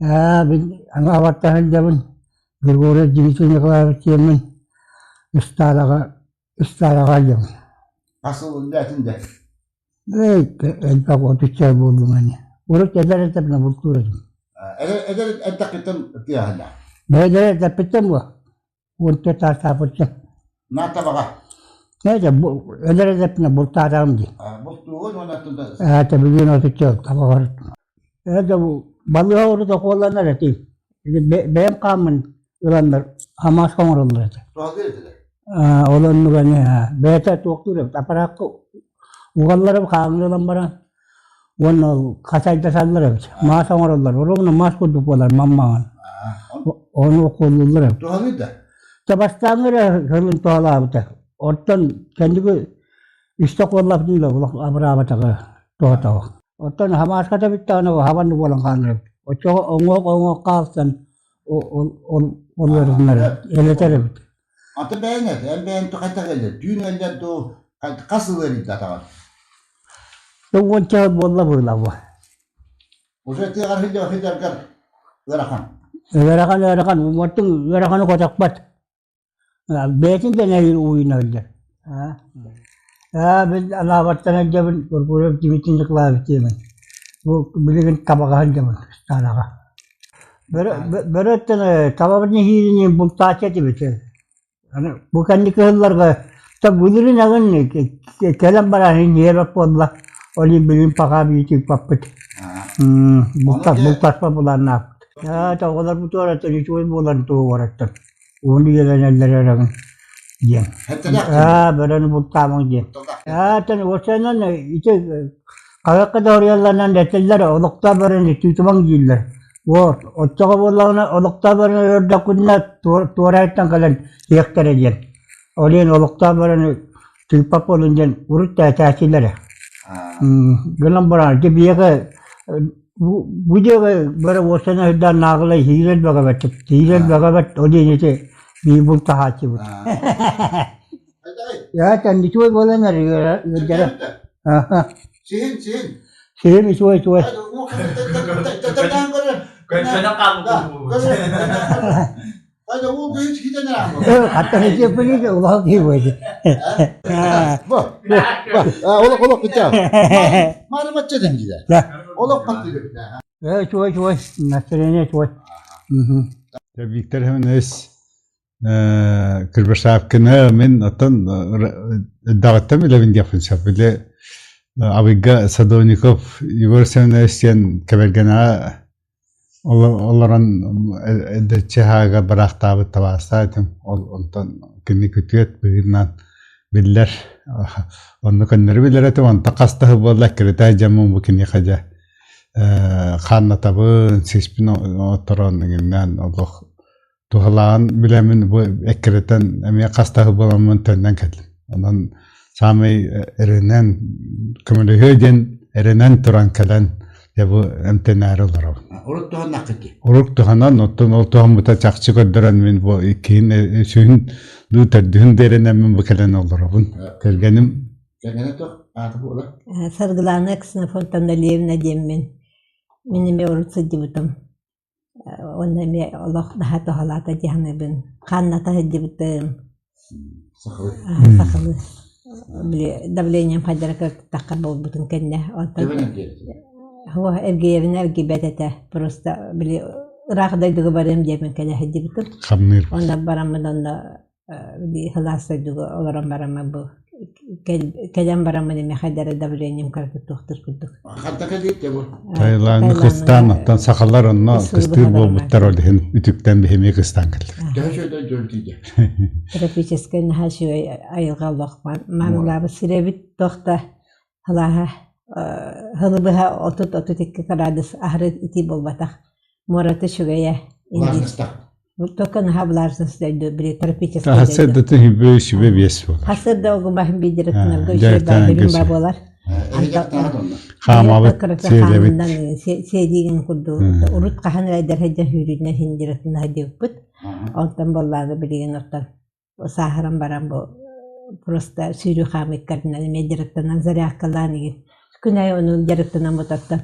Мен аңа аваттаһын жабын Григорий Дмитрий Николаевич мен ыстарага жабын. Asıl ülketinde. El pago tüccar buldum hani. Orada eder etapına bulturadım. Eder etapıtım tiyahla. Ne eder etapıtım bu? Orada tasapıtım. Ne tabağa? Neyse bu eder etapına bultarım diye. Bultuğun ona tunda. Tabii yine tüccar tabağı. Evet bu balığı orada kullanır eteyim. Benim kanımın olanlar Hamas konurlar. Tuhaf edilir. Olan ne? Beta doktor. Aparak uğallarım kanlılan bana. Onu kasayda sallarım. Mas konurlar. Onu mas kudupolar mamma. Onu kullanırlar. Tuhaf edilir. Tabastan hırlın tuğalı ortadan kendi işte kollap değil. Abrahama tağı tuğatağı. Otan hamas kata bitta ana havan bolan kanır. Oço ongo kalsan o verirler. Eletere bit. Ata beğenir. El beğen to kata geldi. Düğün elde to kasıl verir data. Tuwon cha bolla bolla wa. O şey tigar hidar kar. Verakan. Verakan umatın verakanı kotak bat. Betin de ne uyun öyle. Biz alavattan jabın korporat jimitin tıklar bitimin. Bu bilgin tabakahan jabın talaga. Beretten tabakın hirini bultaçeti bitir. Hani bu kendi kızlarga tab budurin agan ne kelam barahin yebek podla. Oli bilim paka biti papet. Bultak papular nak. Ya tavgalar bu torata hiç oyun bolan to varattan. Onu gelenler agan. Diyen. Beren bultamang diyen. Tan wasanan ite kavakka doğruyallanan detaylar olukta beren tutumang diller. Wo otçaga bollagına olukta beren örda kunna toraytan kalan yektere diyen. Olien olukta beren tupap olunjen urut taçilere. Gelam baran ke biyaga bu jaga bere wasana hidda nagla hiren bagabat olien ite bir bulta haçı bu. Ya kan dicuy bolanlar jara. Sin. Sin cuy. Hadi o hiç gidene ama. Hatta ne yapıyor ki ulan gibi böyle. Olak bitti. Malumat edin gider. Olak patlıyor. Ya cuy. Nasrene cuy. Виктор Хемнес Кырбашавкина мен атан дагаттам илевин яфынса биле Абига Садовников Егор Семенесен кебергена оларан эдчехага барактабы табастатым онтон кинни күтүет бигинан биллер онны көннөр билер атым онта кастахы болла кирета жамун букини кажа ханна табын сеспин оторон дегеннен олох тухалаан билемин бу эккеретен эме кастахы боламын төндөн келдим онан самый эренен көмөлөһөден эренен туран келен я бу эмтенер олороб урук туханан оттон ол тухамута чакчы көддөрөн мен бу кийин сүйүн дутардын деренен мен бу келен олоробун келгеним Саргылана Ксенофон Тангалиевна деммен. Менеме урутса дебутам. Онда ме Аллах daha тоhalата диханабын. Канната дебутам. Сахалы. Били давлением хайдарака такка болбутун кенне. Хо эргиевин бетете. Просто били рахдайдыгы барым демен кенне дебутам. Хамныр. Онда барамын онда били халасайдыгы оларам барамын бу. Kelem baramını mehadere davranayım karşı doktor kurduk. Tayland'ı kıstan, sakallar onunla kıstığı bu muhtar oldu. Ütükten bir hemi kıstan geldi. Terapiyesken her şey ayılga lokman. Mamla bu sirebit doktor halaha halıbıha otut iki karadız ahiret iti bolbatak. Moratı şuraya indi. Tokan hablarsız dedi bir terapiyesi. Hasır da tühübü şübe biyesi olur. Hasır da o bahim bildirekler göçerden bilim babalar. Kamalık söylebit. Sevdiğin kurdu. Urut kahan eder hece hürüne hindirekten hadi uput. Ondan bollarda bilgin ortan. O saharan baran bu. Prosta sürü hamik kardinali medirekten nazari akıllarını git. Günay onun direkten amutatta.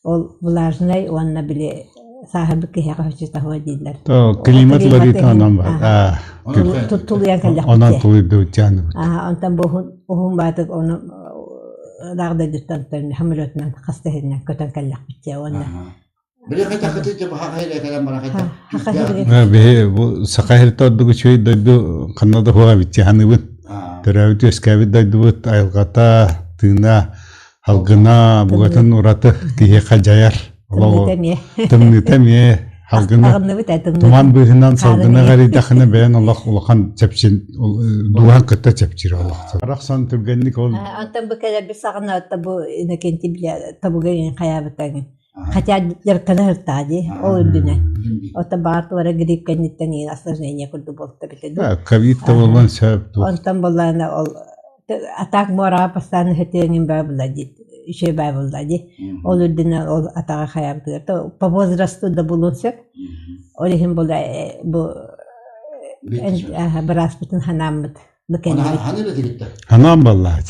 Ol bularnay onunla bile sahibi ki haqaçta hava dediler. To klimatları tanım var. Tutuluyan kalak. Ondan tuydu canım. Ondan bohun batık onu dağda dütten hamilotnan hastahından köten kalak bitti onda. Bile katakatı ki hayır kalam barakata. Be bu sakahir toddu şey doydu kanada huwa bitti hanıbın. Teravit eskabi doydu ayılgata tına halgına bugatan uratı ki kajayar. Tımnıtamiye halgına tuman bıhından salgına gari dakhına beyan Allah ulakan çepçin duhan kıtta çepçir Allah. Raksan türgenlik ol. Antam bu kadar bir sağına tabu nekenti bile tabu gelin kayabetagin. Hatta yarkana hırtadı o öldüne. O tabaat vara girip kendini asır neye kurdu bolta bile. Kavit tabulan sebep. Antam bolana atak mora pastan hetenin babla dit. şey bayıldı. Olurdun ol atağa hayatı. По возрасту da bulunsak. Olihim bu biraz bütün hanamıt. Hani de gitti. Hanım vallahi.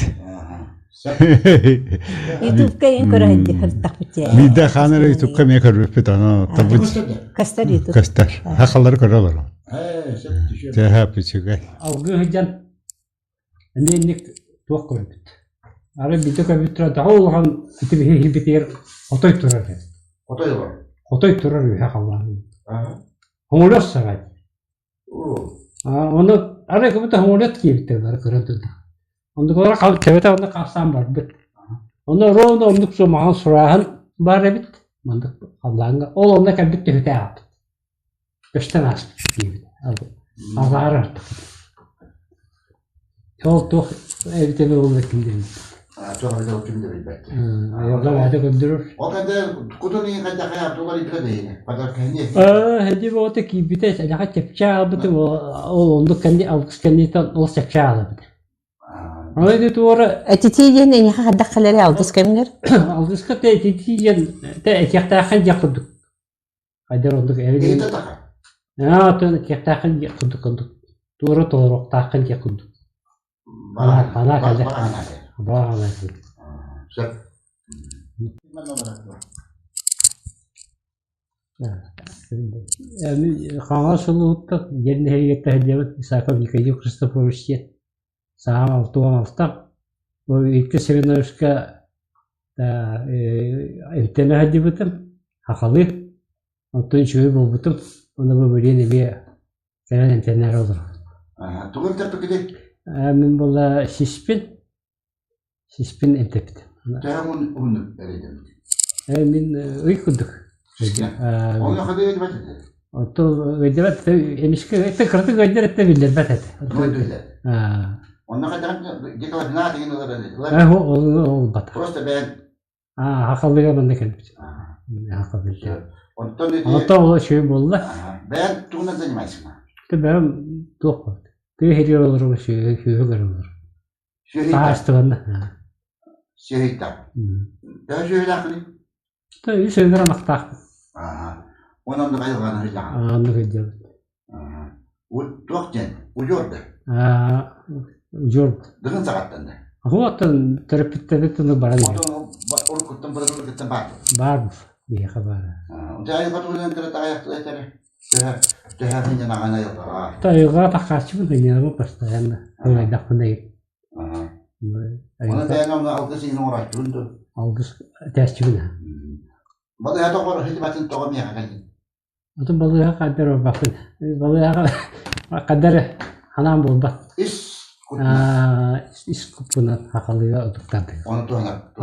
YouTube'ga en körahdi hırtak bitti. Bir de hanım YouTube'ga mı körüp ana tabu. Kastar YouTube. Kastar. Hakalları körüyorlar. Tehap içi. Algı hıcan. Endik tuğ koyup. Ara bir de kabitra daha olan itibihi hibitir. Otoy turar. Otoy var. Otoy turar ya Allah'ım. Homolos sagat. Onu ara kabita homolos gibi var kırıldı. Onu kadar kal kevete onu kapsam var bit. Onu roğunda onduk so mahan surahan var bit. Mandık Allah'ın ol onda kabit de hüte yap. Beşten as gibi. Azar artık. Çok evde bir oldu kimdi. Çok evde o kimdi belki. Ayağlar hadi göndürür. O kadar kudurun kadar hayatı var ibre değil. Kadar kendi. Hadi bu da ki bir de daha çepçal bitti o onduk kendi algıs kendi tan o çepçal bitti. Haydi tuğra. Atitiyen en yaha dakhaları algıs kemler. Algıs ka atitiyen te ekhtaahan yakuduk. Haydi onduk evde. Ya te ekhtaahan yakuduk. Tuğra tuğra ekhtaahan yakuduk. Bana kadar. Bana kadar. Yani kanalsızlıkta yeni heyette hediyevet misafir yıkayıcı Christopher Rusya sağ altıvan altta bu ilk sevinirişke intene hediyevetim hakalı ondan şöyle bu butum onu bu böyle bir seven inteneler olur. Tuğun tepki de. Min bolla şispin entepti. Tamam onu verelim. Min uykuduk. Onu kadar edip Oto vedevet emişke tekrar gayret bilir betet. Onu kadar dikkat ne adını öğrendiler. O bat. Prosta ben. Hakallıga ben de kendim. Hakallıga. Ondan o şey oldu. Ben tuğuna zaнимаюсь. Ben doğru. Bir hediye olurum şey görürüm. Taştığında. Şehitler. Daha şöyle akıllı. Tabii şeyler anahtar. Onun da kayıqlarını hıcağın. Anlık ediyor. Tuğakten, ucurdu. Ucurdu. Dığın sağattan da. Huatın terapide bittiğini bana değil. Onu kuttan bana bunu kuttan var. Var mı? Bir haber. Uca ayı batırılan tırata ayakta etere. Teher hınca nağana yapar. Tabii gata kaçımı da yine bu pasta yani. Öyle dakika değil. Ona dayanamlı algısı yine uğraştırındı. Algısı testçi ne? Bada ya da var hizmetin toğum yakan. Atın balığa kadar o bakın. Balığa kadar hanım bol bak. İş kupuna hakalıya olduktan. Onu tuğanak.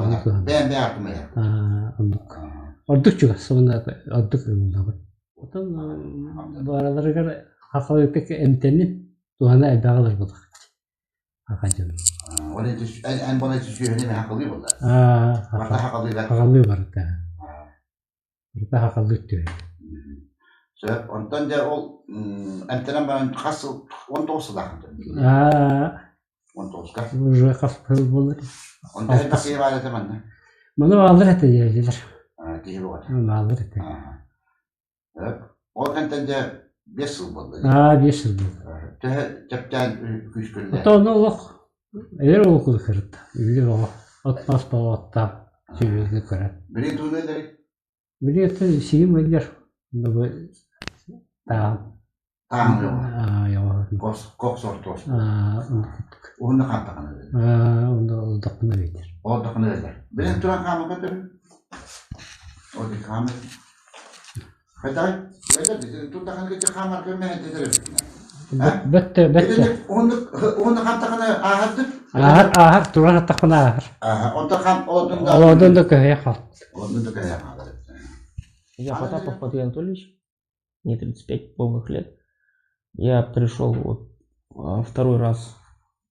Ben yaptım ya. Olduk. Olduk juga sonunda olduk. Atın bu aralara göre hakalıktaki emtenin tuğana elde alır bulduk. Hakacım. En bana düşüyor ne hakalıyor bunlar. Hakalıyor var da. Burada hakalıyor diyor. Ondan da o emtenen ben kasıl 19 dakika. 19 dakika. Bu kasıl bulur. Onda her dakika var temenni. Bunu alır etti diyeciler. Diye bu var. Bunu alır etti. O kanten de 5 yıl buldu. 5 yıl buldu. Tepten 3 günde. Hatta onu oluk. Eğer okulu kırıttı. Bilir o. Atmaz bağlatta. Çevirdi kırıttı. Biri tuğunu ederek. Biri yatı şeyim öder. Bu tamam. Tamam yok. Kok sortu olsun. Onu kan takını. Onu takını verir. O takını verir. Benim turan kamı kadar. O di kamı. Hatta öyle tut takını geçe kamar görmeye dediler. Bette. Onu kan takını ahırdı. Ahır. Turan takını ahır. Onda kan odun da köye kal. Odun da köye kal. Я Потапов Матвей Анатольевич, мне 35 полных лет. Я пришел вот второй раз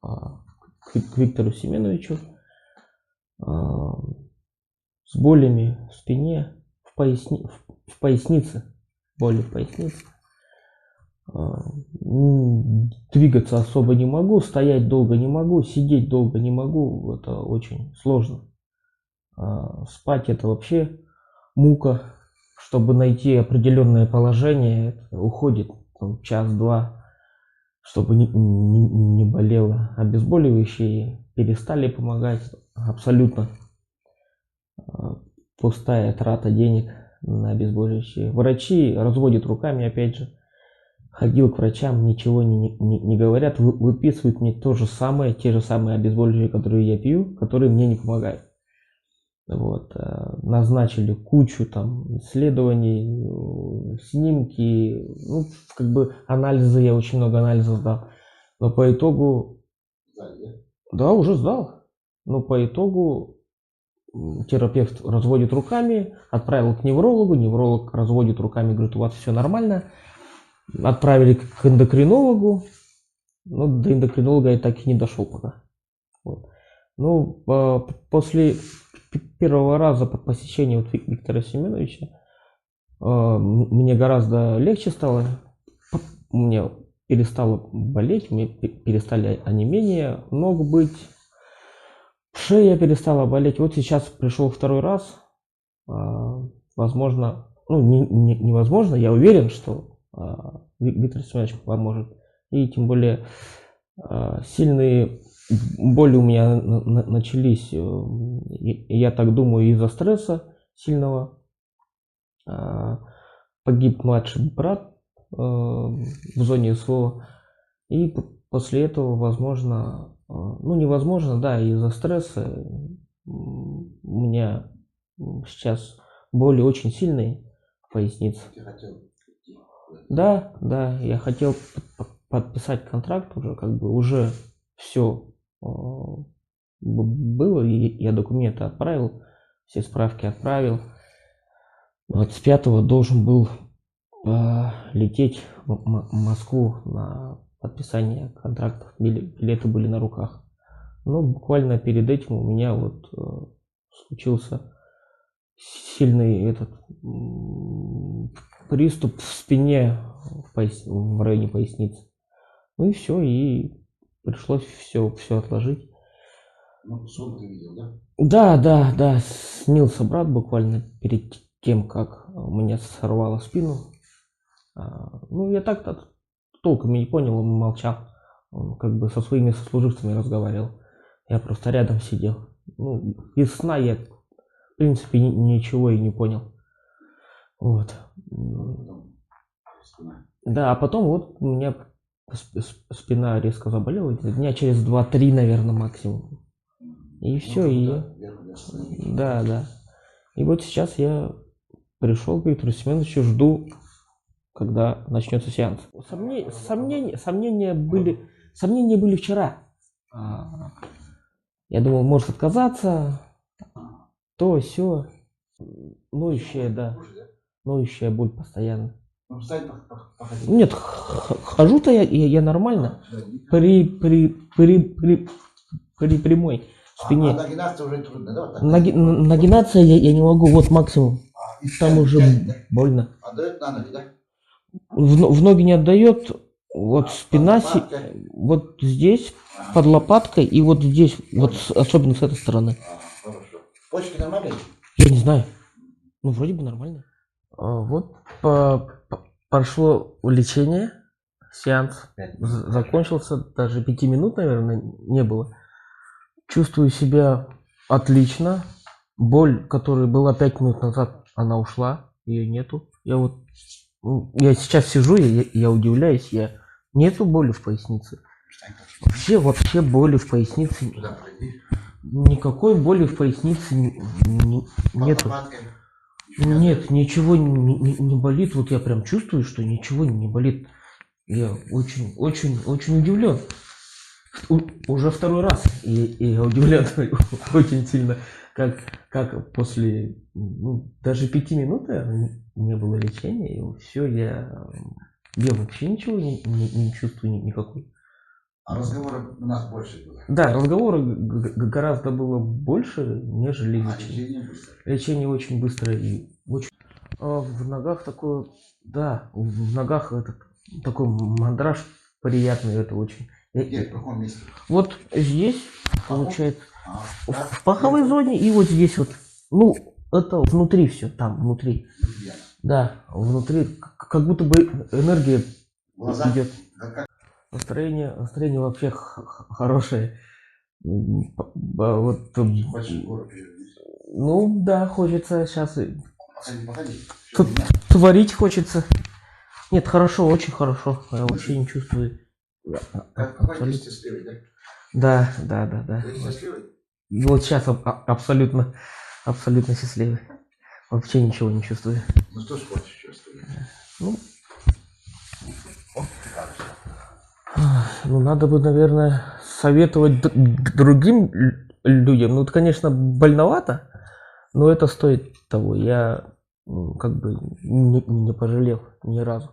к Виктору Семеновичу с болями в спине, в пояснице, боли в пояснице. Двигаться особо не могу, стоять долго не могу, сидеть долго не могу, это очень сложно. Спать это вообще мука. Чтобы найти определенное положение, это уходит там, час-два, чтобы не болело. Обезболивающие перестали помогать абсолютно. Пустая трата денег на обезболивающие. Врачи разводят руками, опять же. Ходил к врачам, ничего не говорят, выписывают мне то же самое, те же самые обезболивающие, которые я пью, которые мне не помогают. Вот. Назначили кучу там исследований, снимки, ну, как бы анализы, я очень много анализов сдал. Но по итогу... Да, уже сдал. Но по итогу терапевт разводит руками, отправил к неврологу, невролог разводит руками, говорит, у вас все нормально. Отправили к эндокринологу, но до эндокринолога я так и не дошел пока. Вот. Ну, после первого раза по посещению вот Виктора Семеновича мне гораздо легче стало, мне перестало болеть, мне перестали онемения ног быть, шея перестала болеть. Вот сейчас пришел второй раз, возможно, ну невозможно, я уверен, что Виктор Семенович поможет. И тем более сильные боли у меня начались, я так думаю, из-за стресса сильного. Погиб младший брат в зоне СВО. И после этого, возможно, ну невозможно, да, из-за стресса у меня сейчас боли очень сильные в пояснице. Да, я хотел подписать контракт уже, как бы уже все было, я документы отправил, все справки отправил. 25-го должен был лететь в Москву на подписание контрактов, билеты были на руках. Но буквально перед этим у меня вот случился сильный этот приступ в спине, в районе поясницы. Ну и все, и пришлось все отложить. Ну, сон ты видел, да? Да, снился брат буквально перед тем, как меня сорвало спину. Ну, я так-то толком не понял, он молчал. Он как бы со своими сослуживцами разговаривал. Я просто рядом сидел. Ну, из сна я, в принципе, ничего и не понял. Вот. Да, а потом вот у меня спина резко заболела. Дня через 2-3, наверное, максимум. И все, и... Да. И вот сейчас я пришел к Виктору Семеновичу, жду, когда начнется сеанс. Сомнения были вчера. Я думал, может отказаться, то, сё. Ноющая боль постоянно. Нет, хожу-то я нормально. При прямой спине. Нагинаться уже трудно, да? Нагинаться я не могу, вот максимум. Там уже больно. Отдает на ноги, да? В ноги не отдает. Вот спина, вот здесь, под лопаткой, и вот здесь, вот особенно с этой стороны. Хорошо. Почки нормальные? Я не знаю. Ну, вроде бы нормально. Вот прошло лечение, сеанс закончился, даже 5 минут, наверное, не было. Чувствую себя отлично. Боль, которая была 5 минут назад, она ушла, ее нету. Я сейчас сижу, я удивляюсь, нету боли в пояснице. Вообще боли в пояснице. Никакой боли в пояснице нету. Нет, ничего не болит. Вот я прям чувствую, что ничего не болит. Я очень удивлен. Уже второй раз. И я удивлен очень сильно, как после даже 5 минут не было лечения. И все, я вообще ничего не чувствую никакой. А разговоров у нас больше было? Да, разговоров гораздо было больше, нежели лечение. Лечение очень быстрое и очень... В ногах такое, да, в ногах такой мандраж приятный, это очень. Где, в каком месте? Вот здесь, получается, в паховой зоне и вот здесь вот, Ну, это внутри все, там, внутри. Да, внутри, как будто бы энергия идет. Настроение вообще хорошее. Вот, ну да, хочется сейчас творить хочется. Нет, хорошо, очень хорошо. Я вообще не чувствую. Да. Вот сейчас абсолютно счастливый. Вообще ничего не чувствую. Ну что ж хочешь чувствовать? Ну, надо бы, наверное, советовать другим людям. Ну, это, конечно, больновато, но это стоит того. Я как бы не пожалел ни разу.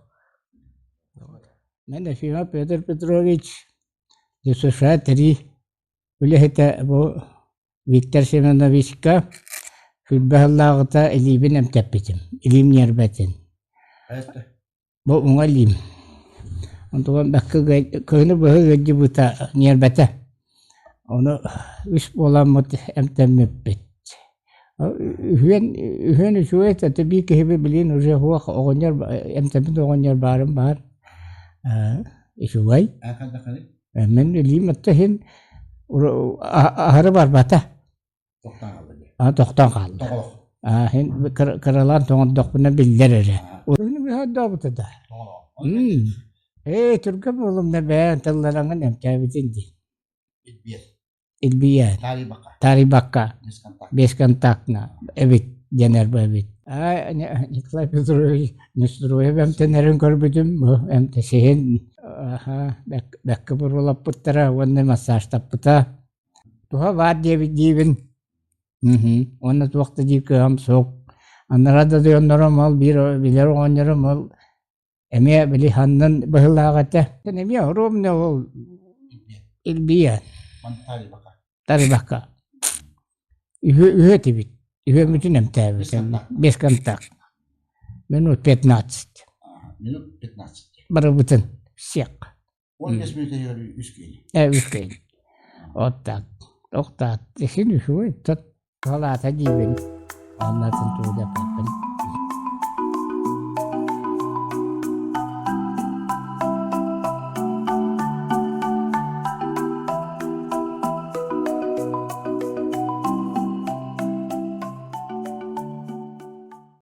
Мен Ефимов Петр Петрович, США 3, үлэхэтэ бу Виктор Семеновичка Хүлбэхаллаагыта илибин эмтәппитим, илим нербәтин. Бу уңа илим. Онтуган бәккә көне бөһө гыдыбыта нербәтә. Оны үс боламыт эмтәммеппит. Үһен үсүэт әтәби кеһебе билин уже хуа огоннар эмтәмпит огоннар барым бар. Ишугай. Мен илим әттәһин ахыры бар бата. Тоқтан қалды. Хен каралан тоңдоқ бuna биллер эре. Оны хадда бутада. Түркө болумда бән тыллараңын эмтәбитинди. Илбия. Тарибакка. Бесконтактна. Эбит жанар бабит. Николай Петрович Нестроев эмтенерин көрбүдүм. Эмтесен бәккә бурулап буттара, онны массаж таппыта. Туха бар дебин. Оны туақта дикам соқ. Анарада да оннором ал билер оннором ал эме били ханнан быһылагата. Эме ромне ол илбия. Тарибака. Үһө тибит. Үһө мүтүнем тәбесен. Бесконтакт. Минут 15. Минут 15. Бары бүтін. Сек. 15 минут үскейін. Үскейін. Оттак. Тоқтат. Сен үһө тот. Халата дибин. Аннатын тууда папын.